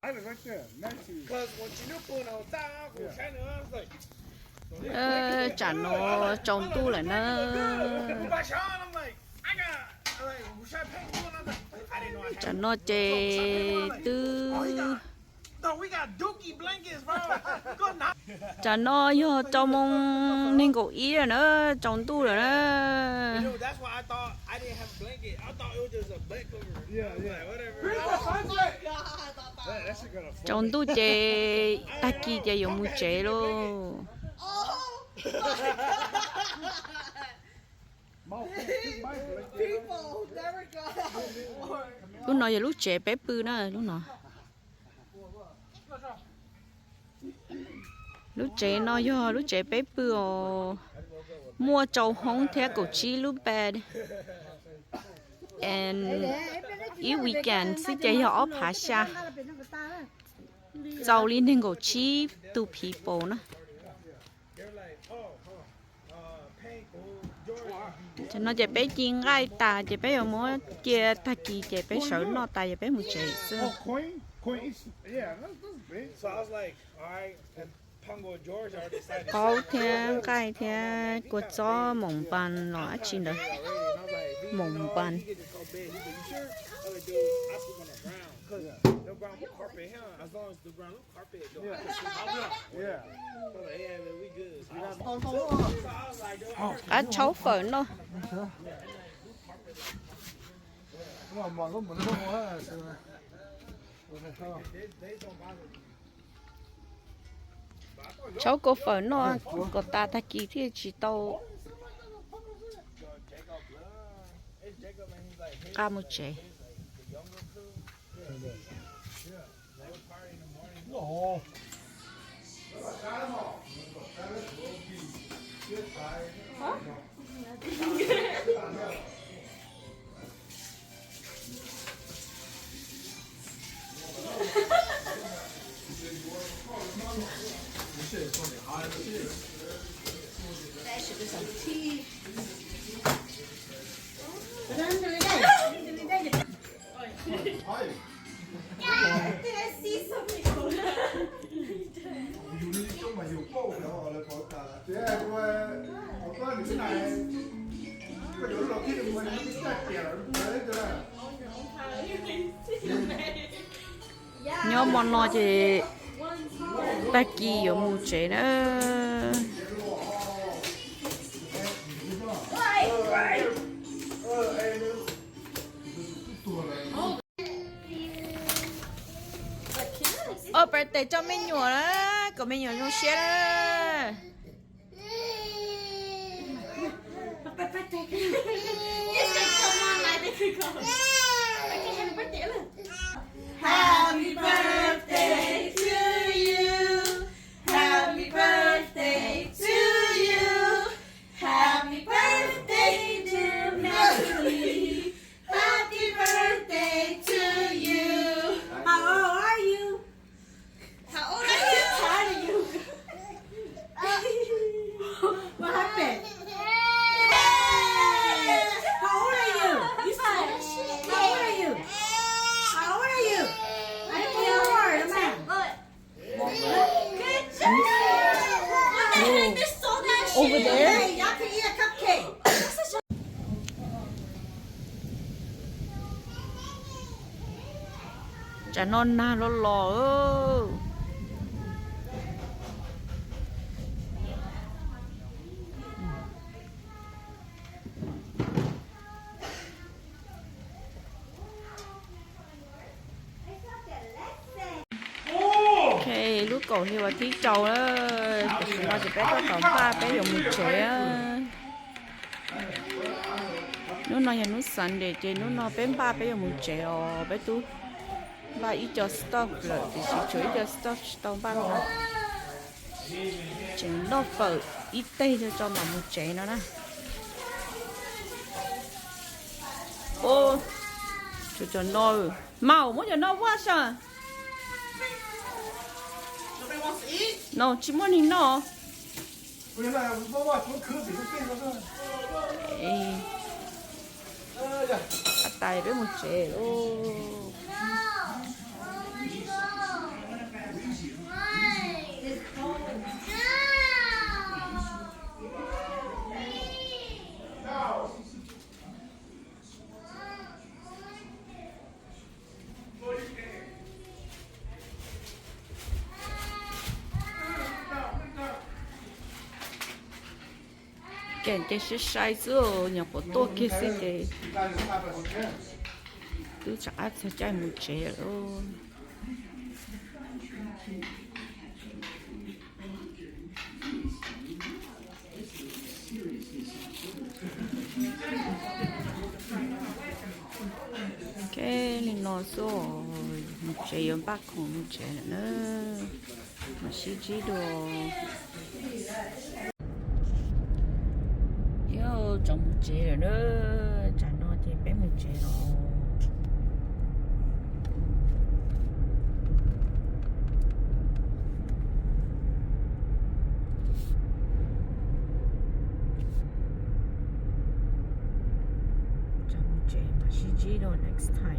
I was right there, next to you. Because when you put on top, I was like. Chả nó trồng tu lại nó chả nó chè tư chả nó yo trồng mong nên cổ ý rồi nữa trồng tu rồi đó trồng tu chè ta kia chè dùng mua chè luôn lúc nào giờ lúc trẻ bé bự nữa lúc nào lúc trẻ nó do lúc trẻ bé bự mua trâu hông theo cổ chi lúc bé and ഈ weekend sẽ chơi ở Phá Sa giàu lên đến cổ chi two people nữa cho nó chỉ bé chiên gai ta chỉ bé ở mỗi chia ta kỳ chỉ bé sợ nó ta chỉ bé một chỉ xưa có theo gai theo của cho mỏng bàn nó chín được mỏng bàn cháu phở nó cháu có phở nó có ta ta kỳ thì chỉ tao ca một chế nhớ món nó thì ta kỳ ở một chế nữa birthday cho mình nhỏ đó có mình nhỏ nhỏ xe đó Happy birthday to you. Happy birthday to you. Happy birthday to Natalie. Happy birthday to you. How old are you? How old are you? How old are you? What happened? How old are you? You said, how old are you? How old are you? I don't hear a word, man. Good job. What the heck? They sold that shit. Over there? Hey, y'all can eat a cupcake. chả non na lo lò ơ ok lúc cổ thì vào tí trầu đó nó chỉ bé có tổng ba bé dùng một trẻ nó nói là nó sẵn để chơi nó bé ba bé dùng một trẻ bé tú ba ít cho stop rồi thì chỉ chuối cho stop tông ba rồi chén nó phở ít tây cho mà một chén nó nè ô cho nó màu muốn cho nó quá sao no chỉ muốn nhìn nó tay với một chén ô Cái cái sẽ sai rồi nhà bộ to kia sẽ để tôi chắc sẽ chạy một chế rồi cái này nó rồi một chế yếm bạc không một chế nữa mà xí chỉ đồ yêu trong một chế nữa chả nó thì bé một chế rồi next time.